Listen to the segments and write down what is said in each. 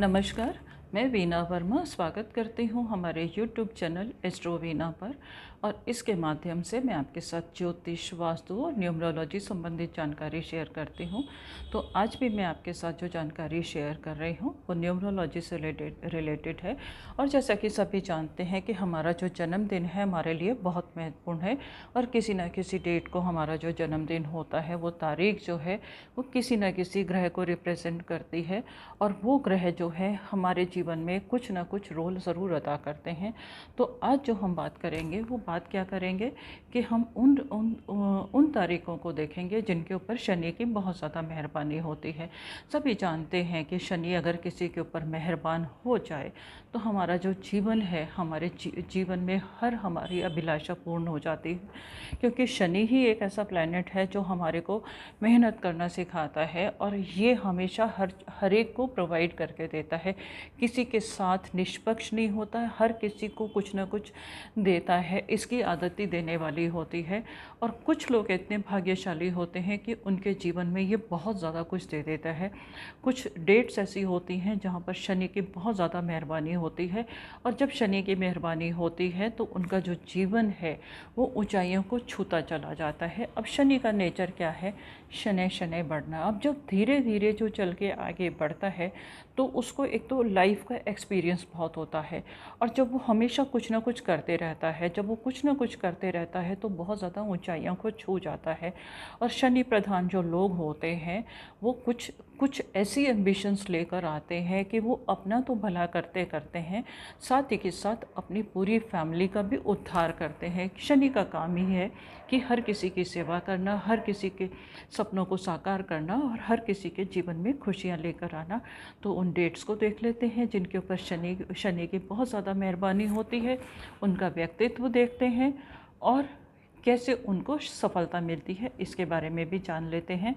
नमस्कार, मैं वीना वर्मा स्वागत करती हूँ हमारे YouTube चैनल एस्ट्रो वीना पर। और इसके माध्यम से मैं आपके साथ ज्योतिष, वास्तु और न्यूमरोलॉजी संबंधित जानकारी शेयर करती हूँ। तो आज भी मैं आपके साथ जो जानकारी शेयर कर रही हूँ वो न्यूमरोलॉजी से रिलेटेड है। और जैसा कि सभी जानते हैं कि हमारा जो जन्मदिन है हमारे लिए बहुत महत्वपूर्ण है, और किसी न किसी डेट को हमारा जो जन्मदिन होता है वो तारीख जो है वो किसी न किसी ग्रह को रिप्रेजेंट करती है, और वो ग्रह जो है हमारे जीवन में कुछ ना कुछ रोल ज़रूर अदा करते हैं। तो आज जो हम बात करेंगे वो बात क्या करेंगे कि हम उन तारीखों को देखेंगे जिनके ऊपर शनि की बहुत ज़्यादा मेहरबानी होती है। सभी जानते हैं कि शनि अगर किसी के ऊपर मेहरबान हो जाए तो हमारा जो जीवन है, हमारे जीवन में हर हमारी अभिलाषा पूर्ण हो जाती है, क्योंकि शनि ही एक ऐसा प्लैनेट है जो हमारे को मेहनत करना सिखाता है, और ये हमेशा हर एक को प्रोवाइड करके देता है। किसी के साथ निष्पक्ष नहीं होता है, हर किसी को कुछ ना कुछ देता है, इसकी आदत ही देने वाली होती है। और कुछ लोग इतने भाग्यशाली होते हैं कि उनके जीवन में ये बहुत ज़्यादा कुछ दे देता है। कुछ डेट्स ऐसी होती हैं जहाँ पर शनि की बहुत ज़्यादा मेहरबानी होती है, और जब शनि की मेहरबानी होती है तो उनका जो जीवन है वो ऊंचाइयों को छूता चला जाता है। अब शनि का नेचर क्या है? शनै शनै बढ़ना। अब जब धीरे धीरे जो चल के आगे बढ़ता है तो उसको एक तो लाइफ का एक्सपीरियंस बहुत होता है, और जब वो हमेशा कुछ ना कुछ करते रहता है, जब वो कुछ ना कुछ करते रहता है तो बहुत ज़्यादा ऊंचाइयों को छू जाता है। और शनि प्रधान जो लोग होते हैं वो कुछ कुछ ऐसी एम्बिशंस लेकर आते हैं कि वो अपना तो भला करते करते हैं, साथ ही के साथ अपनी पूरी फैमिली का भी उद्धार करते हैं। शनि का काम ही है कि हर किसी की सेवा करना, हर किसी के सपनों को साकार करना, और हर किसी के जीवन में खुशियाँ लेकर आना। तो उन डेट्स को देख लेते हैं जिनके ऊपर शनि की बहुत ज़्यादा मेहरबानी होती है, उनका व्यक्तित्व देखते हैं, और कैसे उनको सफलता मिलती है इसके बारे में भी जान लेते हैं।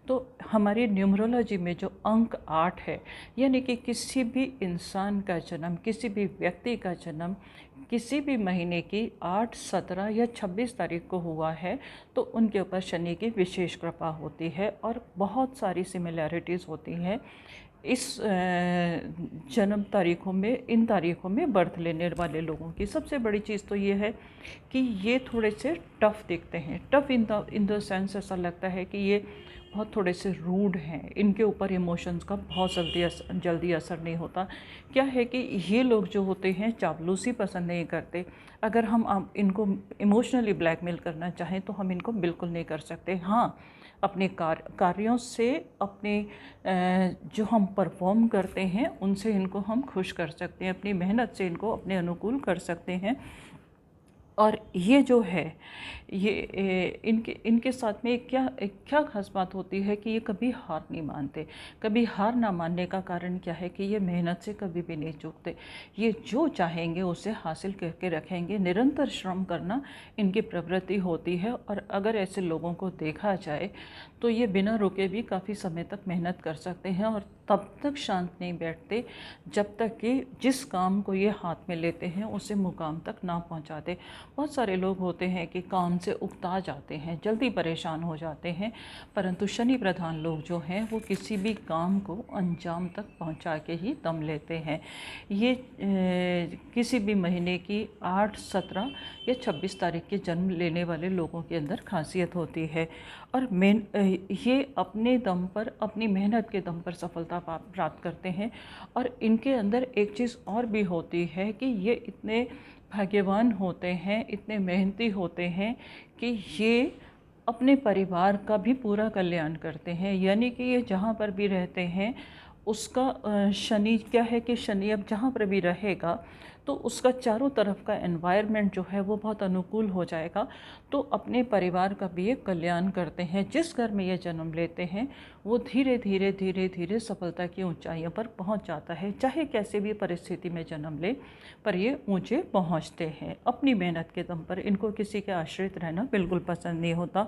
तो हमारी न्यूमरोलॉजी में जो अंक 8 है, यानी कि किसी भी इंसान का जन्म, किसी भी व्यक्ति का जन्म किसी भी महीने की 8, 17 या 26 तारीख को हुआ है तो उनके ऊपर शनि की विशेष कृपा होती है, और बहुत सारी सिमिलैरिटीज़ होती हैं इस जन्म तारीखों में, इन तारीखों में बर्थ लेने वाले लोगों की। सबसे बड़ी चीज़ तो ये है कि ये थोड़े से टफ़ दिखते हैं। टफ़ इन द सेंस ऐसा लगता है कि ये बहुत थोड़े से रूड हैं, इनके ऊपर इमोशंस का बहुत जल्दी असर नहीं होता। क्या है कि ये लोग जो होते हैं चापलूसी पसंद नहीं करते। अगर हम इनको इमोशनली ब्लैकमेल करना चाहें तो हम इनको बिल्कुल नहीं कर सकते। हाँ, अपने कार्यों से, अपने जो हम परफॉर्म करते हैं उनसे इनको हम खुश कर सकते हैं, अपनी मेहनत से इनको अपने अनुकूल कर सकते हैं। और ये जो है ये इनके इनके साथ में क्या खास बात होती है कि ये कभी हार नहीं मानते। कभी हार ना मानने का कारण क्या है कि ये मेहनत से कभी भी नहीं चूकते। ये जो चाहेंगे उसे हासिल करके रखेंगे। निरंतर श्रम करना इनकी प्रवृत्ति होती है, और अगर ऐसे लोगों को देखा जाए तो ये बिना रुके भी काफ़ी समय तक मेहनत कर सकते हैं, और तब तक शांत नहीं बैठते जब तक कि जिस काम को ये हाथ में लेते हैं उसे मुकाम तक ना पहुंचाते। बहुत सारे लोग होते हैं कि काम से उकता जाते हैं, जल्दी परेशान हो जाते हैं, परंतु शनि प्रधान लोग जो हैं वो किसी भी काम को अंजाम तक पहुंचा के ही दम लेते हैं। ये किसी भी महीने की 8, 17 या 26 तारीख के जन्म लेने वाले लोगों के अंदर खासियत होती है, और ये अपने दम पर, अपनी मेहनत के दम पर सफलता प्राप्त करते हैं। और इनके अंदर एक चीज़ और भी होती है कि ये इतने भाग्यवान होते हैं, इतने मेहनती होते हैं कि ये अपने परिवार का भी पूरा कल्याण करते हैं। यानी कि ये जहाँ पर भी रहते हैं उसका शनि क्या है कि शनि अब जहाँ पर भी रहेगा तो उसका चारों तरफ का एनवायरनमेंट जो है वो बहुत अनुकूल हो जाएगा। तो अपने परिवार का भी ये कल्याण करते हैं। जिस घर में ये जन्म लेते हैं वो धीरे धीरे धीरे धीरे सफलता की ऊंचाइयों पर पहुंच जाता है। चाहे कैसे भी परिस्थिति में जन्म ले, पर ये ऊंचे पहुंचते हैं अपनी मेहनत के दम पर। इनको किसी के आश्रित रहना बिल्कुल पसंद नहीं होता,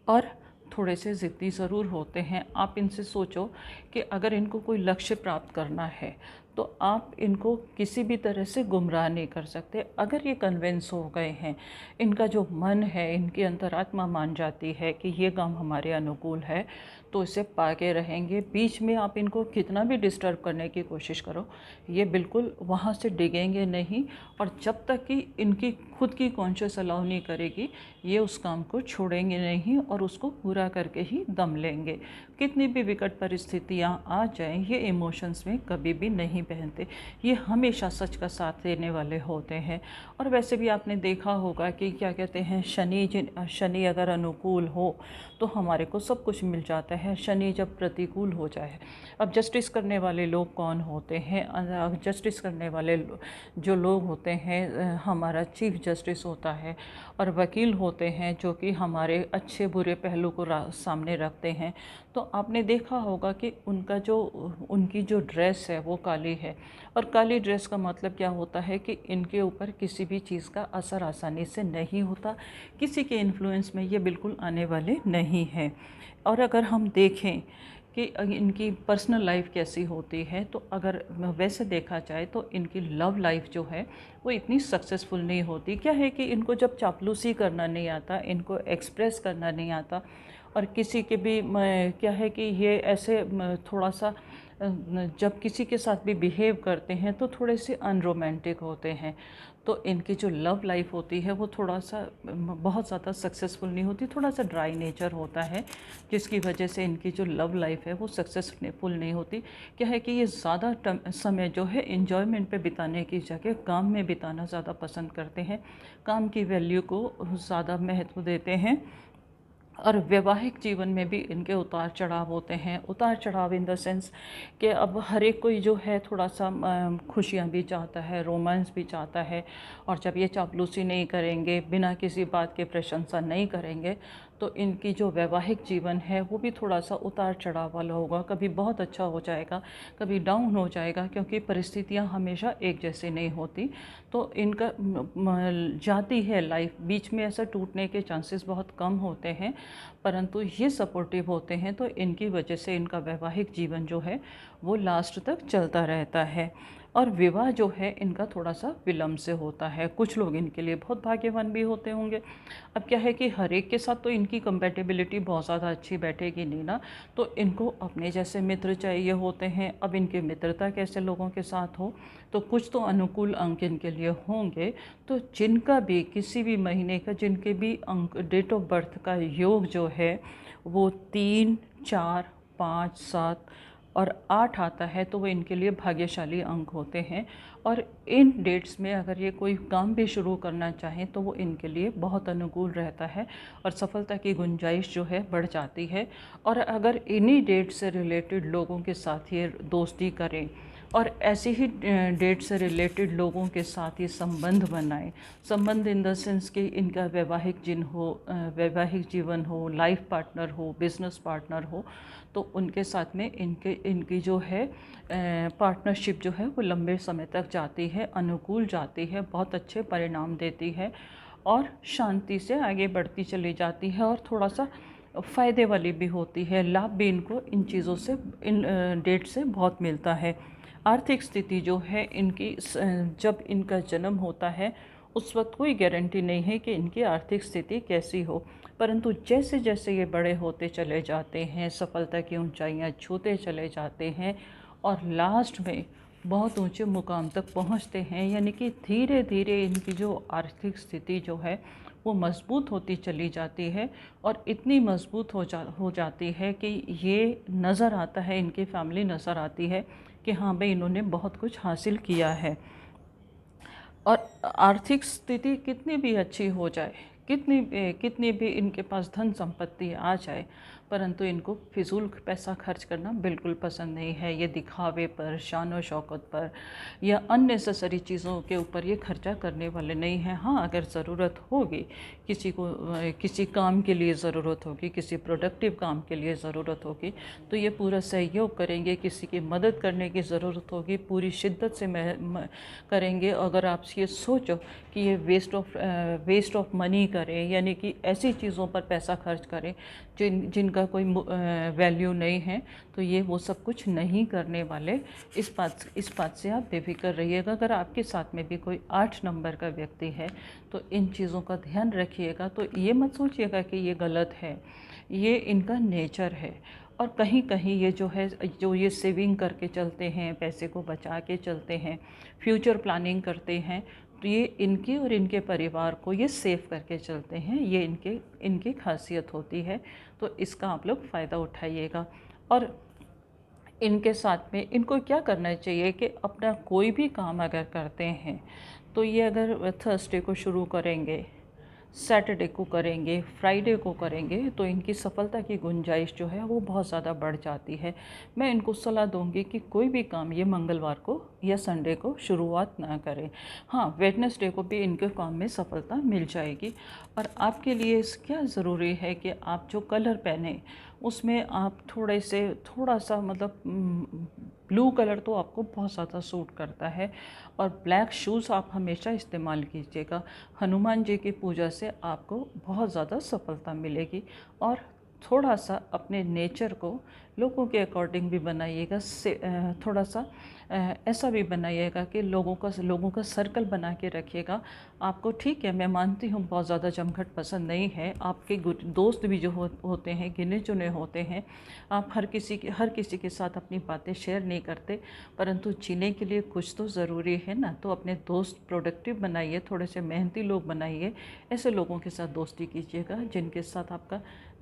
और थोड़े से ज़िद्दी ज़रूर होते हैं। आप इनसे सोचो कि अगर इनको कोई लक्ष्य प्राप्त करना है तो आप इनको किसी भी तरह से गुमराह नहीं कर सकते। अगर ये कन्विंस हो गए हैं, इनका जो मन है, इनकी अंतरात्मा मान जाती है कि ये काम हमारे अनुकूल है, तो इसे पाके रहेंगे। बीच में आप इनको कितना भी डिस्टर्ब करने की कोशिश करो, ये बिल्कुल वहाँ से डिगेंगे नहीं। और जब तक कि इनकी खुद की कॉन्शियस अलाउ नहीं करेगी, ये उस काम को छोड़ेंगे नहीं और उसको पूरा करके ही दम लेंगे। कितनी भी विकट परिस्थितियाँ आ जाएं, ये इमोशंस में कभी भी नहीं बहते। ये हमेशा सच का साथ देने वाले होते हैं। और वैसे भी आपने देखा होगा कि क्या कहते हैं, शनि अगर अनुकूल हो तो हमारे को सब कुछ मिल जाता है। शनि जब प्रतिकूल हो जाए, अब जस्टिस करने वाले लोग कौन होते हैं? जस्टिस करने वाले जो लोग होते हैं, हमारा चीफ जस्टिस होता है, और वकील होते हैं जो कि हमारे अच्छे बुरे पहलू को सामने रखते हैं। तो आपने देखा होगा कि उनकी जो ड्रेस है वो काली है। और काली ड्रेस का मतलब क्या होता है कि इनके ऊपर किसी भी चीज़ का असर आसानी से नहीं होता, किसी के इन्फ्लुएंस में ये बिल्कुल आने वाले नहीं हैं। और अगर हम देखें कि इनकी पर्सनल लाइफ कैसी होती है, तो अगर वैसे देखा जाए तो इनकी लव लाइफ जो है वो इतनी सक्सेसफुल नहीं होती। क्या है कि इनको जब चापलूसी करना नहीं आता, इनको एक्सप्रेस करना नहीं आता, और किसी के भी क्या है कि ये ऐसे थोड़ा सा जब किसी के साथ भी बिहेव करते हैं तो थोड़े से अनरोमांटिक होते हैं। तो इनकी जो लव लाइफ होती है वो थोड़ा सा बहुत ज़्यादा सक्सेसफुल नहीं होती, थोड़ा सा ड्राई नेचर होता है, जिसकी वजह से इनकी जो लव लाइफ है वो सक्सेसफुल नहीं होती। क्या है कि ये ज़्यादा समय जो है इन्जॉयमेंट पे बिताने की जगह काम में बिताना ज़्यादा पसंद करते हैं, काम की वैल्यू को ज़्यादा महत्व देते हैं। और वैवाहिक जीवन में भी इनके उतार चढ़ाव होते हैं। उतार चढ़ाव इन द सेंस कि अब हर एक कोई जो है थोड़ा सा खुशियाँ भी चाहता है, रोमांस भी चाहता है, और जब ये चापलूसी नहीं करेंगे, बिना किसी बात के प्रशंसा नहीं करेंगे, तो इनकी जो वैवाहिक जीवन है वो भी थोड़ा सा उतार चढ़ाव वाला होगा। कभी बहुत अच्छा हो जाएगा, कभी डाउन हो जाएगा, क्योंकि परिस्थितियाँ हमेशा एक जैसी नहीं होती। तो इनका जाती है लाइफ, बीच में ऐसा टूटने के चांसेस बहुत कम होते हैं, परंतु ये सपोर्टिव होते हैं, तो इनकी वजह से इनका वैवाहिक जीवन जो है वो लास्ट तक चलता रहता है। और विवाह जो है इनका थोड़ा सा विलम्ब से होता है। कुछ लोग इनके लिए बहुत भाग्यवान भी होते होंगे। अब क्या है कि हर एक के साथ तो इनकी कंपैटिबिलिटी बहुत ज़्यादा अच्छी बैठेगी नहीं ना, तो इनको अपने जैसे मित्र चाहिए होते हैं। अब इनकी मित्रता कैसे लोगों के साथ हो, तो कुछ तो अनुकूल अंक इनके लिए होंगे। तो जिनका भी किसी भी महीने का, जिनके भी अंक डेट ऑफ बर्थ का योग जो है वो 3, 4, 5, 7 और 8 आता है, तो वो इनके लिए भाग्यशाली अंक होते हैं। और इन डेट्स में अगर ये कोई काम भी शुरू करना चाहें तो वो इनके लिए बहुत अनुकूल रहता है, और सफलता की गुंजाइश जो है बढ़ जाती है। और अगर इन्हीं डेट से रिलेटेड लोगों के साथ ये दोस्ती करें, और ऐसे ही डेट से रिलेटेड लोगों के साथ ये संबंध बनाएं, संबंध इन द सेंस कि इनका वैवाहिक जीवन हो, लाइफ पार्टनर हो, बिजनेस पार्टनर हो, तो उनके साथ में इनकी जो है पार्टनरशिप जो है वो लंबे समय तक जाती है, अनुकूल जाती है, बहुत अच्छे परिणाम देती है, और शांति से आगे बढ़ती चली जाती है, और थोड़ा सा फ़ायदे वाली भी होती है। लाभ भी इनको इन चीज़ों से, इन डेट से बहुत मिलता है। आर्थिक स्थिति जो है इनकी, जब इनका जन्म होता है उस वक्त कोई गारंटी नहीं है कि इनकी आर्थिक स्थिति कैसी हो, परंतु जैसे जैसे ये बड़े होते चले जाते हैं, सफलता की ऊंचाइयां छूते चले जाते हैं, और लास्ट में बहुत ऊंचे मुकाम तक पहुंचते हैं, यानी कि धीरे धीरे इनकी जो आर्थिक स्थिति जो है वो मजबूत होती चली जाती है, और इतनी मजबूत हो जाती है कि ये नज़र आता है, इनकी फैमिली नज़र आती है कि हाँ भाई इन्होंने बहुत कुछ हासिल किया है। और आर्थिक स्थिति कितनी भी अच्छी हो जाए, कितनी भी इनके पास धन संपत्ति आ जाए, परंतु इनको फिजूल पैसा खर्च करना बिल्कुल पसंद नहीं है। ये दिखावे पर, शान और शौकत पर, या अननेसेसरी चीज़ों के ऊपर ये खर्चा करने वाले नहीं हैं। हाँ, अगर ज़रूरत होगी, किसी को किसी काम के लिए ज़रूरत होगी, किसी प्रोडक्टिव काम के लिए ज़रूरत होगी, तो ये पूरा सहयोग करेंगे। किसी की मदद करने की ज़रूरत होगी, पूरी शिद्दत से करेंगे। अगर आप ये सोचो कि ये वेस्ट ऑफ मनी करें, यानी कि ऐसी चीज़ों पर पैसा खर्च करें जिनका इनका कोई वैल्यू नहीं है, तो ये वो सब कुछ नहीं करने वाले। इस बात से आप बेफिक्र रहिएगा। अगर आपके साथ में भी कोई 8 नंबर का व्यक्ति है तो इन चीज़ों का ध्यान रखिएगा। तो ये मत सोचिएगा कि ये गलत है, ये इनका नेचर है। और कहीं कहीं ये जो ये सेविंग करके चलते हैं, पैसे को बचा के चलते हैं, फ्यूचर प्लानिंग करते हैं, तो ये इनकी और इनके परिवार को ये सेव करके चलते हैं। ये इनकी खासियत होती है। तो इसका आप लोग फ़ायदा उठाइएगा। और इनके साथ में इनको क्या करना चाहिए कि अपना कोई भी काम अगर करते हैं तो ये अगर थर्सडे को शुरू करेंगे, सैटरडे को करेंगे, फ्राइडे को करेंगे, तो इनकी सफलता की गुंजाइश जो है वो बहुत ज़्यादा बढ़ जाती है। मैं इनको सलाह दूंगी कि कोई भी काम ये मंगलवार को या संडे को शुरुआत ना करें। हाँ, वेडनेसडे को भी इनके काम में सफलता मिल जाएगी। और आपके लिए क्या ज़रूरी है कि आप जो कलर पहने उसमें आप थोड़ा सा मतलब ब्लू कलर तो आपको बहुत ज़्यादा सूट करता है। और ब्लैक शूज़ आप हमेशा इस्तेमाल कीजिएगा। हनुमान जी की पूजा से आपको बहुत ज़्यादा सफलता मिलेगी। और थोड़ा सा अपने नेचर को लोगों के अकॉर्डिंग भी बनाइएगा। थोड़ा सा ऐसा भी बनाइएगा कि लोगों का सर्कल बना के रखिएगा। आपको ठीक है, मैं मानती हूँ बहुत ज़्यादा जमघट पसंद नहीं है। आपके दोस्त भी जो होते हैं गिने चुने होते हैं। आप हर किसी के साथ अपनी बातें शेयर नहीं करते, परंतु जीने के लिए कुछ तो ज़रूरी है ना। तो अपने दोस्त प्रोडक्टिव बनाइए, थोड़े से मेहनती लोग बनाइए। ऐसे लोगों के साथ दोस्ती कीजिएगा जिनके साथ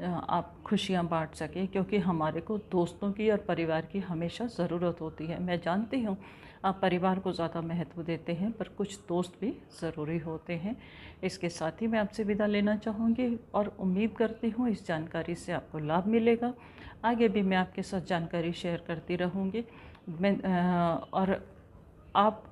आप खुशियाँ बांट सकें, क्योंकि हमारे को दोस्तों की और परिवार की हमेशा ज़रूरत होती है। मैं जानती हूँ आप परिवार को ज़्यादा महत्व देते हैं, पर कुछ दोस्त भी ज़रूरी होते हैं। इसके साथ ही मैं आपसे विदा लेना चाहूँगी और उम्मीद करती हूँ इस जानकारी से आपको लाभ मिलेगा। आगे भी मैं आपके साथ जानकारी शेयर करती रहूँगी। और आप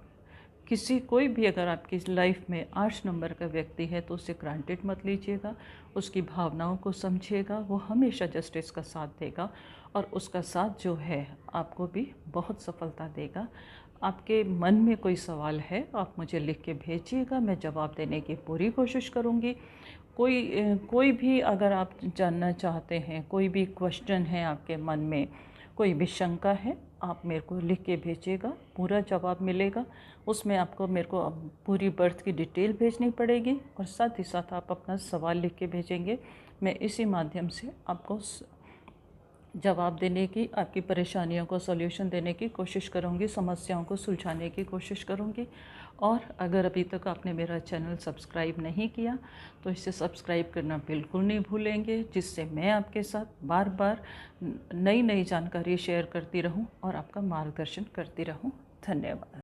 कोई भी अगर आपकी लाइफ में 8 नंबर का व्यक्ति है तो उसे ग्रांटेड मत लीजिएगा। उसकी भावनाओं को समझिएगा। वो हमेशा जस्टिस का साथ देगा और उसका साथ जो है आपको भी बहुत सफलता देगा। आपके मन में कोई सवाल है आप मुझे लिख के भेजिएगा, मैं जवाब देने की पूरी कोशिश करूँगी। कोई भी अगर आप जानना चाहते हैं, कोई भी क्वेश्चन है आपके मन में, कोई भी शंका है, आप मेरे को लिख के भेजिएगा, पूरा जवाब मिलेगा। उसमें आपको मेरे को अब पूरी बर्थ की डिटेल भेजनी पड़ेगी और साथ ही साथ आप अपना सवाल लिख के भेजेंगे। मैं इसी माध्यम से आपको जवाब देने की, आपकी परेशानियों को सॉल्यूशन देने की कोशिश करूंगी, समस्याओं को सुलझाने की कोशिश करूंगी। और अगर अभी तक आपने मेरा चैनल सब्सक्राइब नहीं किया तो इसे सब्सक्राइब करना बिल्कुल नहीं भूलेंगे, जिससे मैं आपके साथ बार बार नई नई जानकारी शेयर करती रहूं और आपका मार्गदर्शन करती रहूं। धन्यवाद।